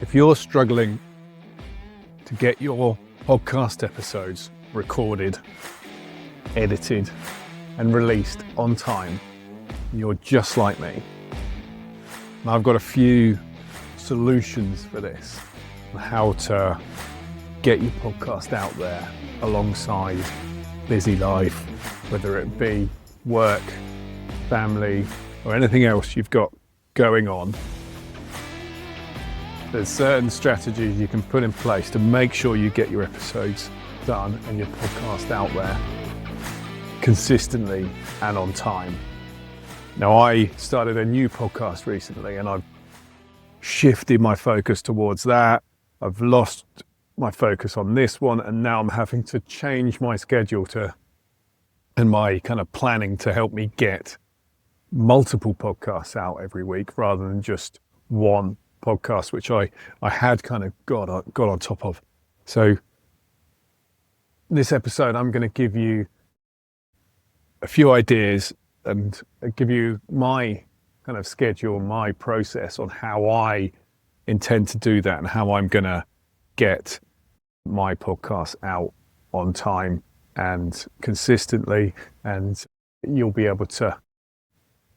If you're struggling to get your podcast episodes recorded, edited, and released on time, you're just like me. And I've got a few solutions for this, how to get your podcast out there alongside busy life, whether it be work, family, or anything else you've got going on. There's certain strategies you can put in place to make sure you get your episodes done and your podcast out there consistently and on time. Now, I started a new podcast recently and I've shifted my focus towards that. I've lost my focus on this one, and now I'm having to change my schedule and my kind of planning to help me get multiple podcasts out every week rather than just one podcast, which I had kind of got on top of. So this episode, I'm going to give you a few ideas and give you my kind of schedule, my process on how I intend to do that and how I'm going to get my podcast out on time and consistently, and you'll be able to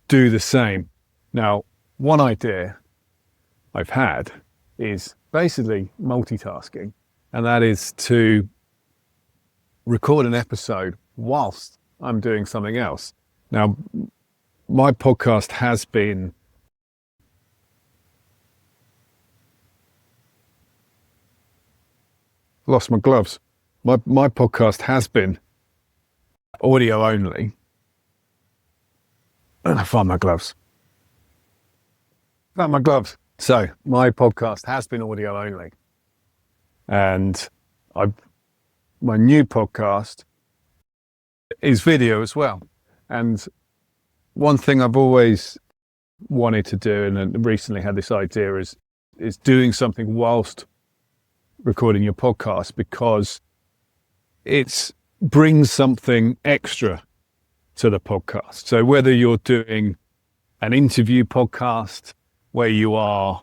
do the same. Now, one idea I've had is basically multitasking, and that is to record an episode whilst I'm doing something else. Now, my podcast has been lost my gloves. My podcast has been audio only. And I found my gloves. Found my gloves. So my podcast has been audio only, and my new podcast is video as well. And one thing I've always wanted to do, and recently had this idea, is doing something whilst recording your podcast, because it brings something extra to the podcast. So whether you're doing an interview podcast where you are,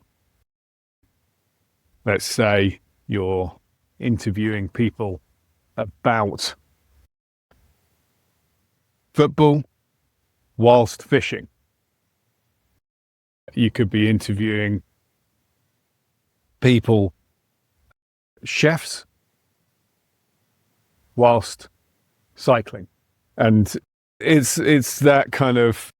let's say, you're interviewing people about football whilst fishing. You could be interviewing people, chefs, whilst cycling. And it's that kind of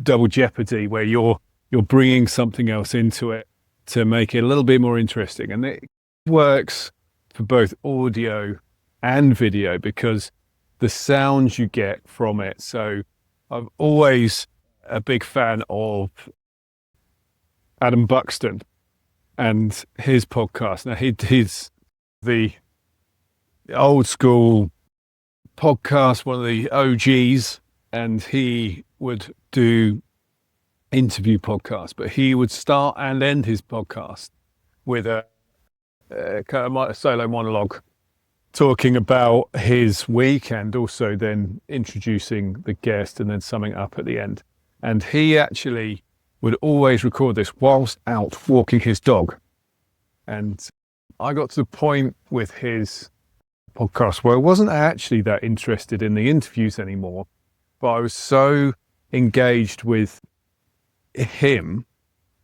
double jeopardy where you're bringing something else into it to make it a little bit more interesting. And it works for both audio and video because the sounds you get from it. So I'm always a big fan of Adam Buxton and his podcast. Now, he's the old school podcast, one of the OGs, and he would do interview podcasts, but he would start and end his podcast with a kind of a solo monologue talking about his week, and also then introducing the guest and then summing up at the end. And he actually would always record this whilst out walking his dog. And I got to the point with his podcast where I wasn't actually that interested in the interviews anymore, but I was so engaged with him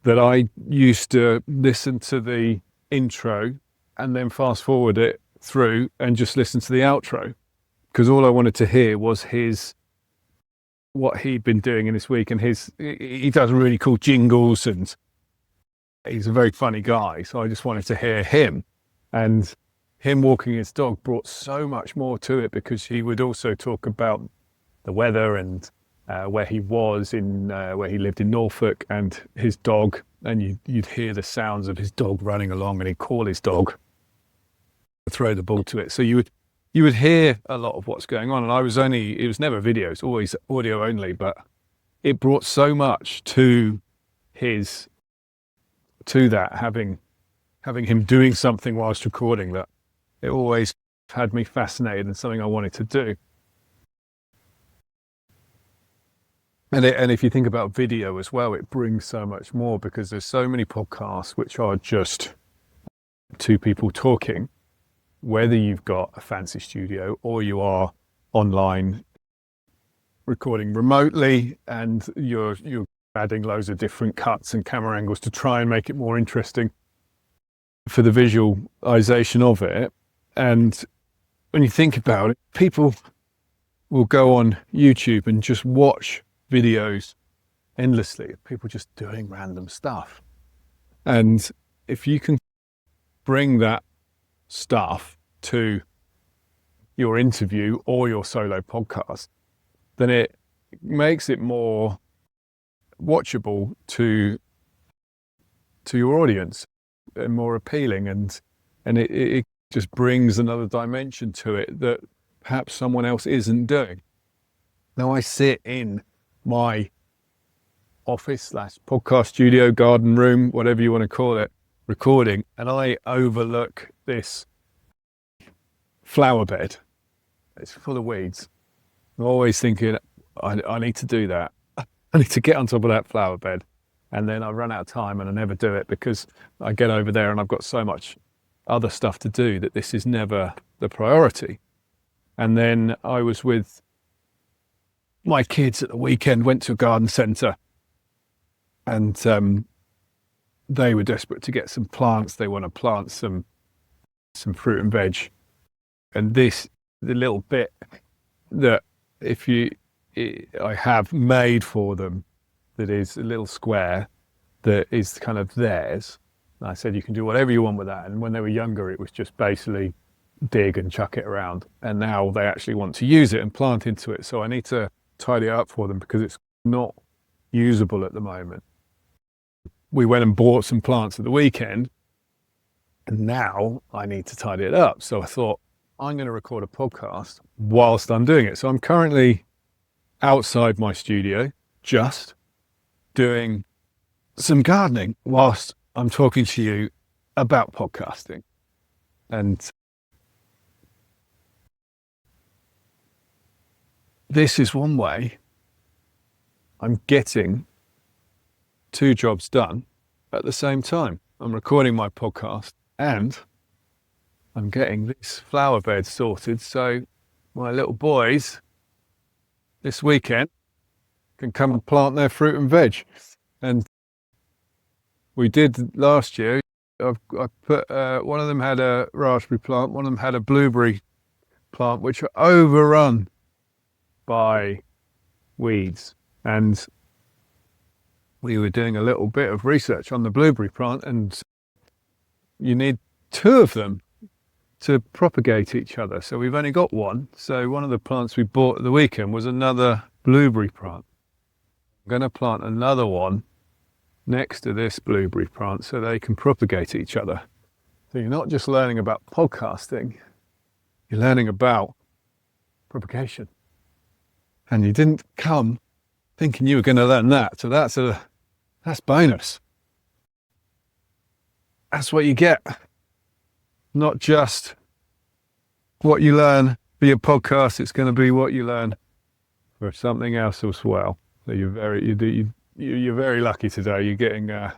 that I used to listen to the intro and then fast forward it through and just listen to the outro, because all I wanted to hear was what he'd been doing in this week. And he does really cool jingles and he's a very funny guy, so I just wanted to hear him. And him walking his dog brought so much more to it, because he would also talk about the weather and where he was where he lived in Norfolk, and his dog, and you'd hear the sounds of his dog running along, and he'd call his dog, throw the ball to it. So you would hear a lot of what's going on. And it was never video, it's always audio only, but it brought so much to that, having him doing something whilst recording, that it always had me fascinated and something I wanted to do. And if you think about video as well, it brings so much more, because there's so many podcasts which are just two people talking, whether you've got a fancy studio or you are online recording remotely and you're adding loads of different cuts and camera angles to try and make it more interesting for the visualization of it. And when you think about it, people will go on YouTube and just watch videos endlessly of people just doing random stuff. And if you can bring that stuff to your interview or your solo podcast, then it makes it more watchable to your audience and more appealing, and it just brings another dimension to it that perhaps someone else isn't doing. Now, I sit in my office / podcast studio, garden room, whatever you want to call it, recording, and I overlook this flower bed. It's full of weeds. I'm always thinking, I need to do that. I need to get on top of that flower bed. And then I run out of time and I never do it, because I get over there and I've got so much other stuff to do that this is never the priority. And then I was with my kids at the weekend, went to a garden centre, and they were desperate to get some plants. They want to plant some fruit and veg. And the little bit that I have made for them, that is a little square that is kind of theirs. And I said, you can do whatever you want with that. And when they were younger, it was just basically dig and chuck it around. And now they actually want to use it and plant into it. So I need to tidy it up for them, because it's not usable at the moment. We went and bought some plants at the weekend, and now I need to tidy it up. So I thought, I'm going to record a podcast whilst I'm doing it. So I'm currently outside my studio, just doing some gardening whilst I'm talking to you about podcasting. And this is one way I'm getting 2 jobs done at the same time. I'm recording my podcast and I'm getting this flower bed sorted, so my little boys this weekend can come and plant their fruit and veg. And we did last year. I put one of them had a raspberry plant, one of them had a blueberry plant, which are overrun by weeds. And we were doing a little bit of research on the blueberry plant, and you need 2 of them to propagate each other. So we've only got 1. So one of the plants we bought at the weekend was another blueberry plant. I'm going to plant another one next to this blueberry plant so they can propagate each other. So you're not just learning about podcasting, you're learning about propagation. And you didn't come thinking you were going to learn that. So that's bonus. That's what you get. Not just what you learn for your podcast, it's going to be what you learn for something else as well. So you're very lucky today. You're getting a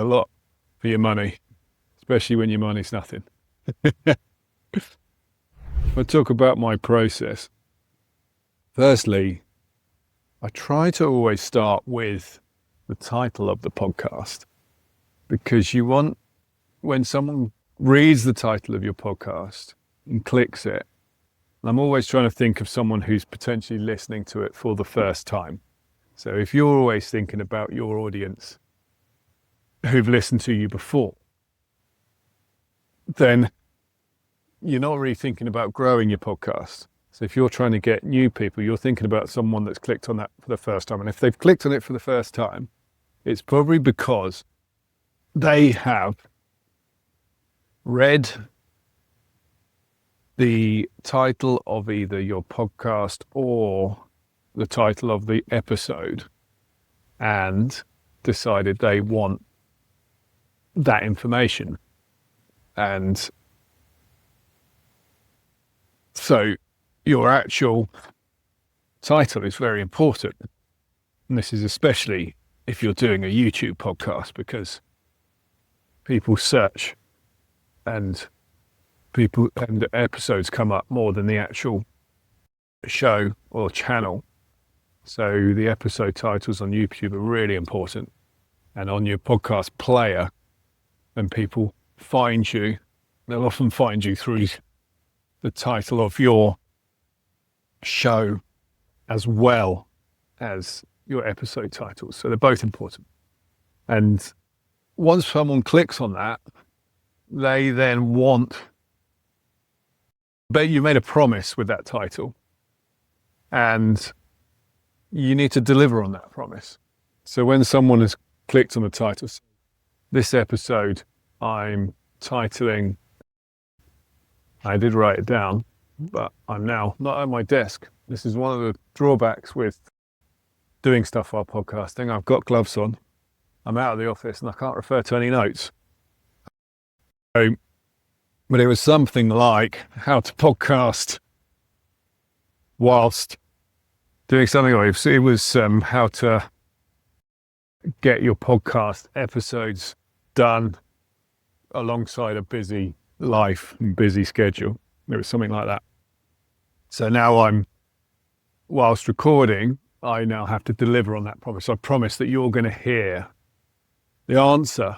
lot for your money, especially when your money's nothing. I'll talk about my process. Firstly, I try to always start with the title of the podcast, because you want, when someone reads the title of your podcast and clicks it, and I'm always trying to think of someone who's potentially listening to it for the first time. So if you're always thinking about your audience who've listened to you before, then you're not really thinking about growing your podcast. So if you're trying to get new people, you're thinking about someone that's clicked on that for the first time. And if they've clicked on it for the first time, it's probably because they have read the title of either your podcast or the title of the episode and decided they want that information. And so your actual title is very important. And this is especially if you're doing a YouTube podcast, because people search and episodes come up more than the actual show or channel. So the episode titles on YouTube are really important. And on your podcast player, when people find you, they'll often find you through the title of your show as well as your episode titles. So they're both important. And once someone clicks on that, they then but you made a promise with that title, and you need to deliver on that promise. So when someone has clicked on the title, this episode I'm titling, I did write it down, but I'm now not at my desk. This is one of the drawbacks with doing stuff while podcasting. I've got gloves on, I'm out of the office, and I can't refer to any notes. So, but it was something like how to podcast whilst doing something. It was how to get your podcast episodes done alongside a busy life and busy schedule. It was something like that. So now whilst recording, I now have to deliver on that promise. I promise that you're going to hear the answer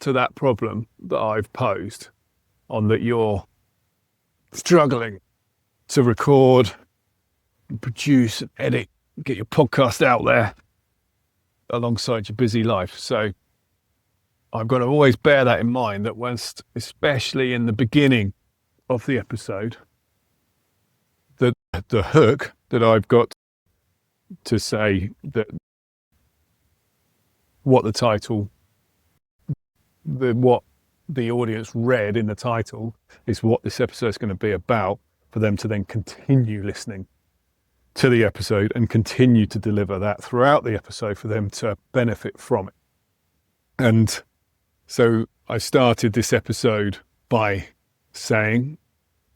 to that problem that I've posed, on that you're struggling to record, and produce, and edit, get your podcast out there alongside your busy life. So I've got to always bear that in mind, that whilst, especially in the beginning of the episode, the hook that I've got to say, that what the title, what the audience read in the title is what this episode is going to be about, for them to then continue listening to the episode and continue to deliver that throughout the episode for them to benefit from it. And so I started this episode by saying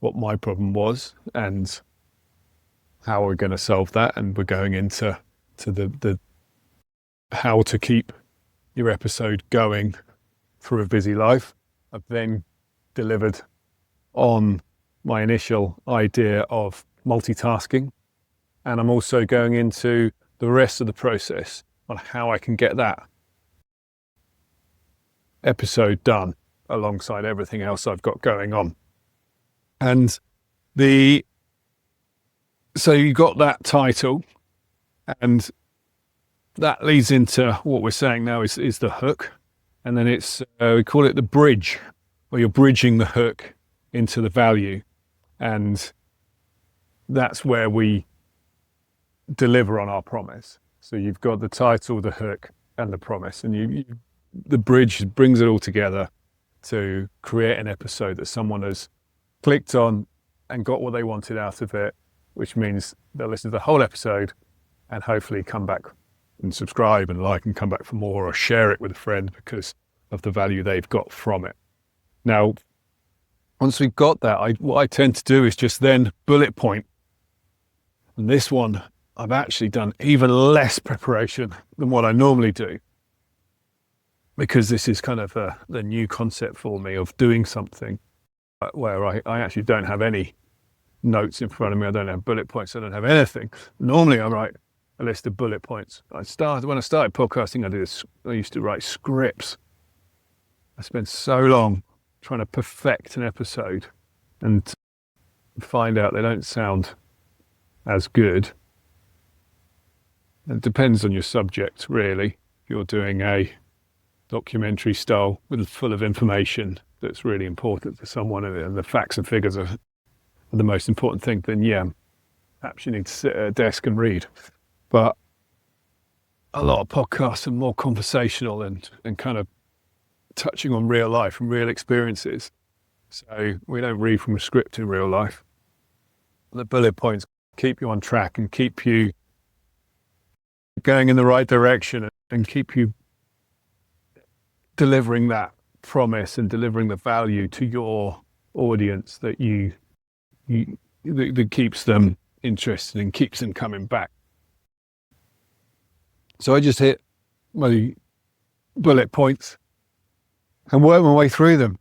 what my problem was and how we're going to solve that, and we're going into the how to keep your episode going through a busy life. I've then delivered on my initial idea of multitasking, and I'm also going into the rest of the process on how I can get that episode done alongside everything else I've got going on. And so you got that title, and that leads into what we're saying now is the hook. And then it's, we call it the bridge, where you're bridging the hook into the value. And that's where we deliver on our promise. So you've got the title, the hook, and the promise. And the bridge brings it all together to create an episode that someone has clicked on and got what they wanted out of it, which means they'll listen to the whole episode and hopefully come back and subscribe and like and come back for more, or share it with a friend because of the value they've got from it. Now, once we've got that, what I tend to do is just then bullet point. And this one, I've actually done even less preparation than what I normally do, because this is kind of the new concept for me of doing something where I actually don't have any notes in front of me. I don't have bullet points. I don't have anything. Normally I write a list of bullet points. When I started podcasting, I used to write scripts. I spent so long trying to perfect an episode and find out they don't sound as good. It depends on your subject, really. If you're doing a documentary style full of information that's really important for someone, and the facts and figures are the most important thing, then yeah, perhaps you need to sit at a desk and read. But a lot of podcasts are more conversational and kind of touching on real life and real experiences. So we don't read from a script in real life. The bullet points keep you on track and keep you going in the right direction and keep you delivering that promise and delivering the value to your audience that that keeps them interested and keeps them coming back. So I just hit my bullet points and work my way through them,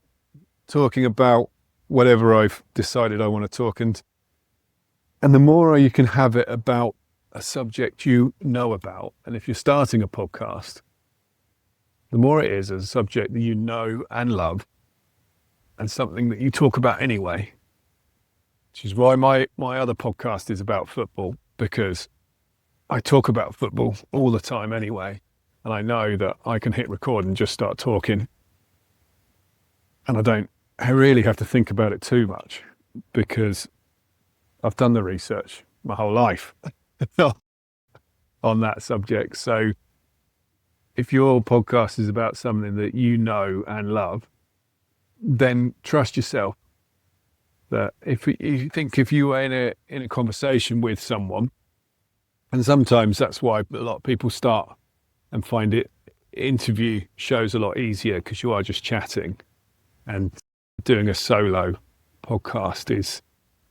talking about whatever I've decided I want to talk. And the more you can have it about a subject you know about, and if you're starting a podcast, the more it is a subject that you know and love and something that you talk about anyway, which is why my other podcast is about football, because I talk about football all the time anyway. And I know that I can hit record and just start talking. And I really have to think about it too much, because I've done the research my whole life on that subject. So if your podcast is about something that you know and love, then trust yourself that if you were in a conversation with someone, and sometimes that's why a lot of people start and find interview shows a lot easier, because you are just chatting, and doing a solo podcast is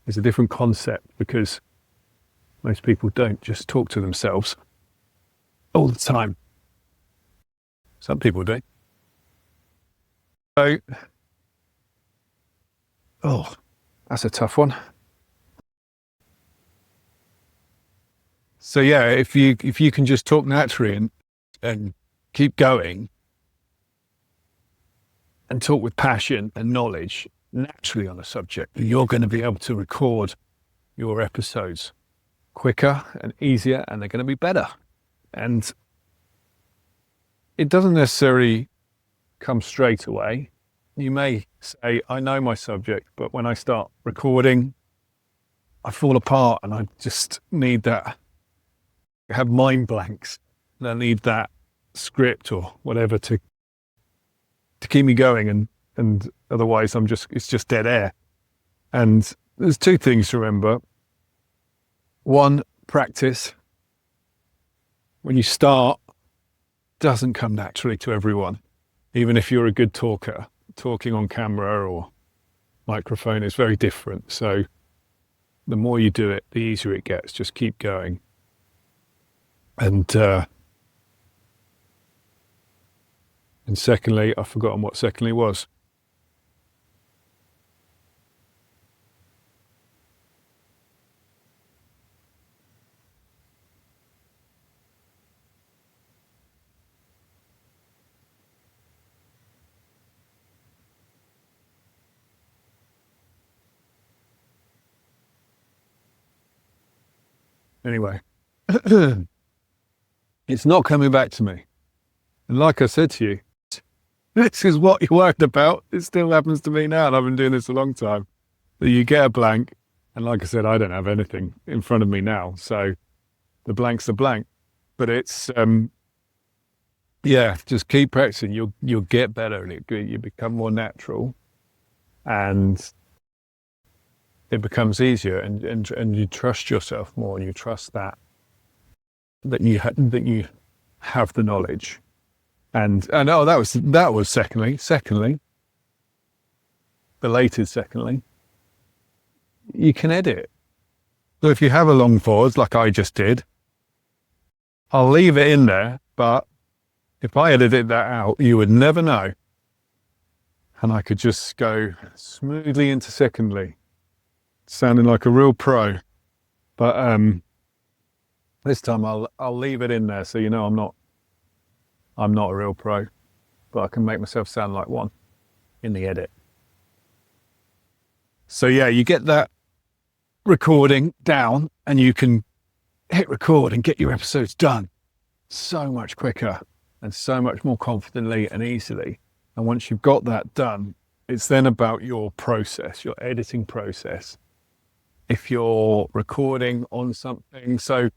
a different concept, because most people don't just talk to themselves all the time. Some people do. So, that's a tough one. So yeah, if you can just talk naturally and keep going and talk with passion and knowledge naturally on a subject, you're going to be able to record your episodes quicker and easier, and they're going to be better. And it doesn't necessarily come straight away. You may say, I know my subject, but when I start recording, I fall apart and I just need that. I have mind blanks, and I need that script or whatever to keep me going, and otherwise it's just dead air. And there's two things to remember. One, practice. When you start, doesn't come naturally to everyone. Even if you're a good talker, talking on camera or microphone is very different. So the more you do it, the easier it gets. Just keep going. And secondly, I've forgotten what secondly was. Anyway, it's not coming back to me. And like I said to you, this is what you're worried about. It still happens to me now, and I've been doing this a long time. That you get a blank, and like I said, I don't have anything in front of me now, so the blank's a blank. But it's just keep practicing. You'll get better, and you become more natural, and it becomes easier, and you trust yourself more, and you trust that you have the knowledge. And that was secondly, belated secondly, you can edit. So if you have a long pause like I just did, I'll leave it in there, but if I edited that out, you would never know. And I could just go smoothly into secondly, sounding like a real pro. But this time I'll leave it in there, so you know I'm not a real pro, but I can make myself sound like one in the edit. So yeah, you get that recording down, and you can hit record and get your episodes done so much quicker and so much more confidently and easily. And once you've got that done, it's then about your process, your editing process. If you're recording on something, so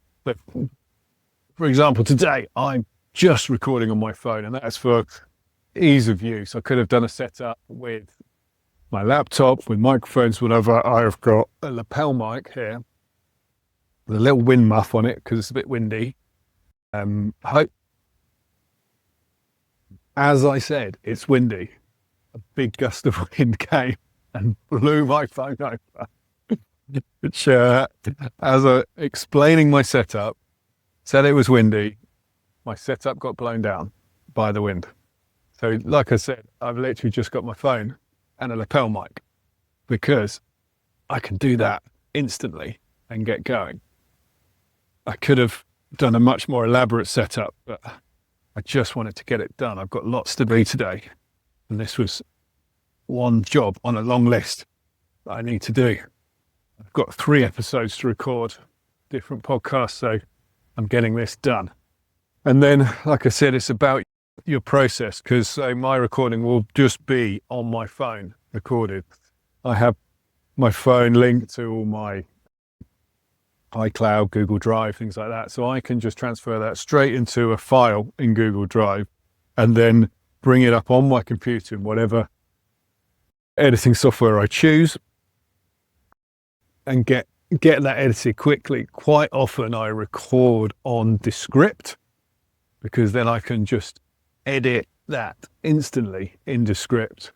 for example, today I'm just recording on my phone, and that's for ease of use. I could have done a setup with my laptop, with microphones, whatever. I've got a lapel mic here with a little wind muff on it because it's a bit windy. As I said, it's windy. A big gust of wind came and blew my phone over. Which, as I explaining my setup, said it was windy, my setup got blown down by the wind. So like I said, I've literally just got my phone and a lapel mic because I can do that instantly and get going. I could have done a much more elaborate setup, but I just wanted to get it done. I've got lots to do today, and this was one job on a long list that I need to do. I've got 3 episodes to record, different podcasts, so I'm getting this done. And then, like I said, it's about your process, because my recording will just be on my phone recorded. I have my phone linked to all my iCloud, Google Drive, things like that. So I can just transfer that straight into a file in Google Drive and then bring it up on my computer in whatever editing software I choose and get that edited quickly. Quite often I record on Descript because then I can just edit that instantly in Descript.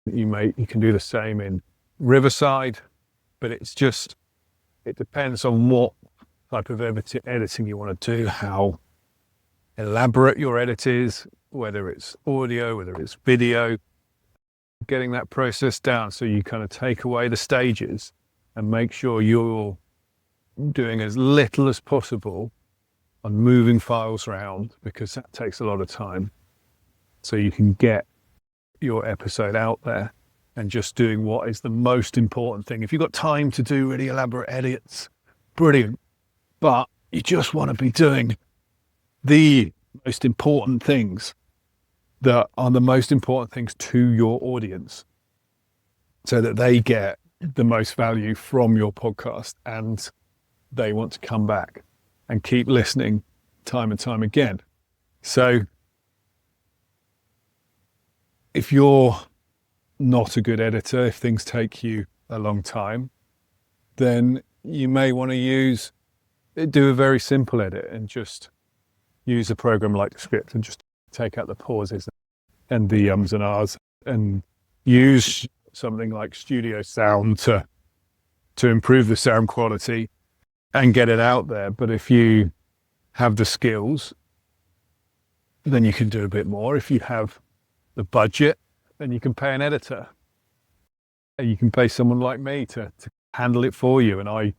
You can do the same in Riverside, but it depends on what type of editing you want to do, how elaborate your edit is, whether it's audio, whether it's video, getting that process down so you kind of take away the stages and make sure you're doing as little as possible on moving files around, because that takes a lot of time. So you can get your episode out there and just doing what is the most important thing. If you've got time to do really elaborate edits, brilliant. But you just want to be doing the most important things that are the most important things to your audience so that they get the most value from your podcast and they want to come back and keep listening time and time again. So if you're not a good editor, if things take you a long time, then you may want to do a very simple edit and just use a program like Script and just take out the pauses and the ums and ahs and use something like Studio Sound to improve the sound quality and get it out there. But if you have the skills, then you can do a bit more. If you have the budget, then you can pay an editor. And you can pay someone like me to handle it for you. And I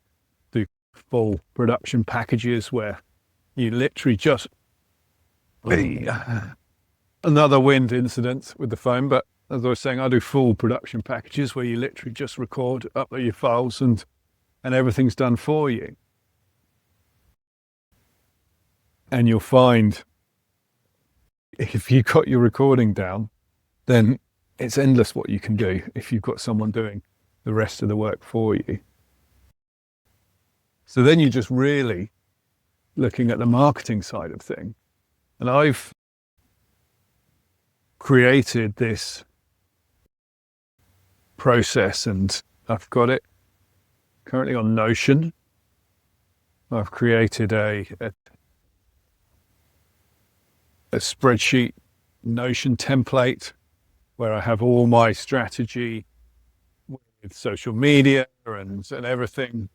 do full production packages where you literally just another wind incident with the phone. But as I was saying, I do full production packages where you literally just record, upload your files, and everything's done for you. And you'll find if you've got your recording down, then it's endless what you can do if you've got someone doing the rest of the work for you. So then you're just really looking at the marketing side of things. And I've created this process and I've got it currently on Notion. I've created a spreadsheet Notion template where I have all my strategy with social media and everything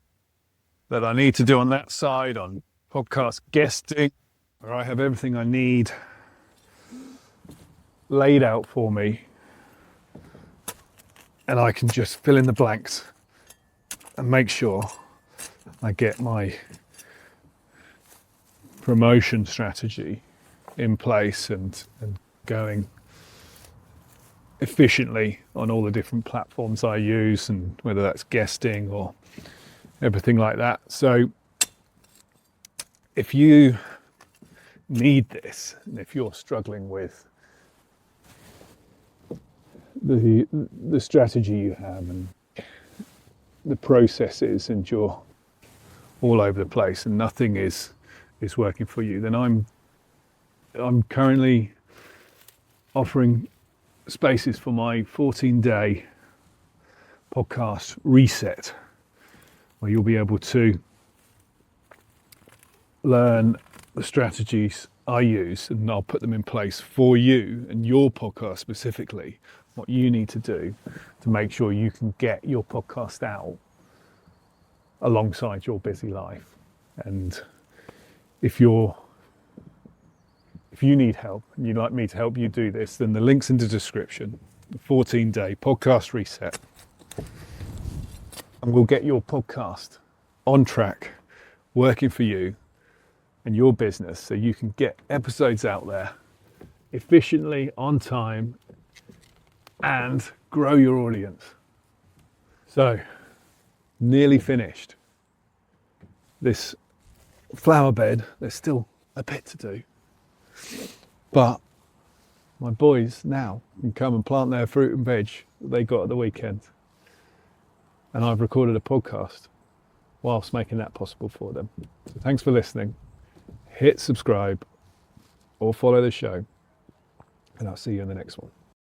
that I need to do on that side, on podcast guesting, where I have everything I need laid out for me. And I can just fill in the blanks and make sure I get my promotion strategy in place and going efficiently on all the different platforms I use, and whether that's guesting or everything like that. So if you need this, and if you're struggling with the strategy you have and the processes, and you're all over the place and nothing is working for you, then I'm currently offering spaces for my 14-day podcast reset, where you'll be able to learn the strategies I use, and I'll put them in place for you and your podcast specifically, what you need to do to make sure you can get your podcast out alongside your busy life. And if you're if you need help and you'd like me to help you do this, then the link's in the description. The 14-day podcast reset. And we'll get your podcast on track, working for you and your business, so you can get episodes out there efficiently, on time, and grow your audience. So, nearly finished. This flower bed, there's still a bit to do. But my boys now can come and plant their fruit and veg that they got at the weekend. And I've recorded a podcast whilst making that possible for them. So thanks for listening. Hit subscribe or follow the show, and I'll see you in the next one.